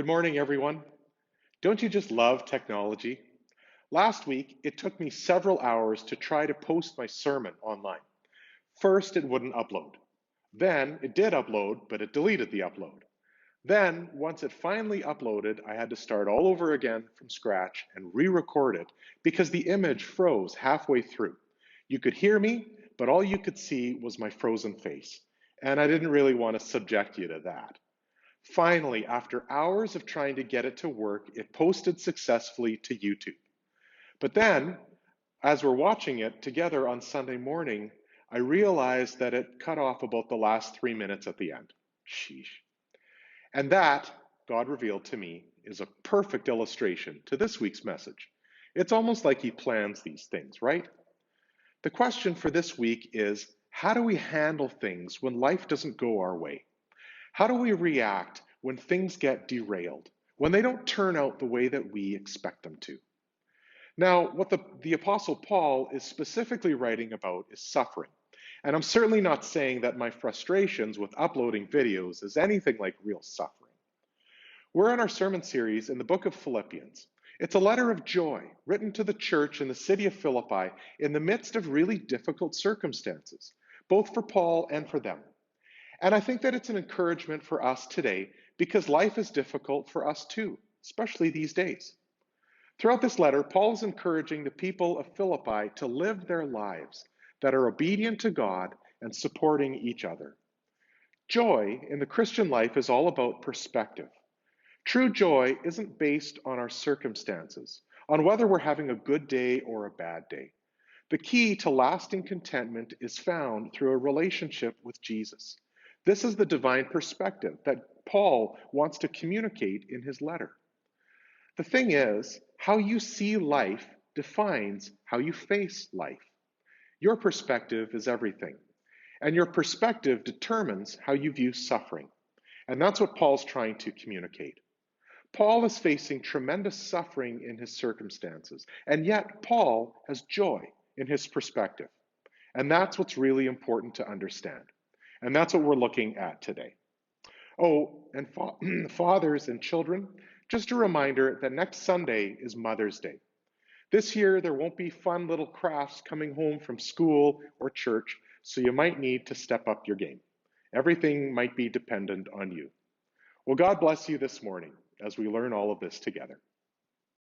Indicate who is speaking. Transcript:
Speaker 1: Good morning, everyone. Don't you just love technology? Last week, it took me several hours to try to post my sermon online. First, it wouldn't upload. Then, it did upload, but it deleted the upload. Then, once it finally uploaded, I had to start all over again from scratch and re record it because the image froze halfway through. You could hear me, but all you could see was my frozen face. And I didn't really want to subject you to that. Finally, after hours of trying to get it to work, it posted successfully to YouTube. But then, as we're watching it together on Sunday morning, I realized that it cut off about the last 3 minutes at the end. Sheesh. And that, God revealed to me, is a perfect illustration to this week's message. It's almost like He plans these things, right? The question for this week is, how do we handle things when life doesn't go our way? How do we react when things get derailed, when they don't turn out the way that we expect them to? Now, what the Apostle Paul is specifically writing about is suffering. And I'm certainly not saying that my frustrations with uploading videos is anything like real suffering. We're in our sermon series in the book of Philippians. It's a letter of joy written to the church in the city of Philippi in the midst of really difficult circumstances, both for Paul and for them. And I think that it's an encouragement for us today because life is difficult for us too, especially these days. Throughout this letter, Paul is encouraging the people of Philippi to live their lives that are obedient to God and supporting each other. Joy in the Christian life is all about perspective. True joy isn't based on our circumstances, on whether we're having a good day or a bad day. The key to lasting contentment is found through a relationship with Jesus. This is the divine perspective that Paul wants to communicate in his letter. The thing is, how you see life defines how you face life. Your perspective is everything, and your perspective determines how you view suffering. And that's what Paul's trying to communicate. Paul is facing tremendous suffering in his circumstances, and yet Paul has joy in his perspective. And that's what's really important to understand. And that's what we're looking at today. Oh, and fathers and children, just a reminder that next Sunday is Mother's Day. This year, there won't be fun little crafts coming home from school or church, so you might need to step up your game. Everything might be dependent on you. Well, God bless you this morning as we learn all of this together.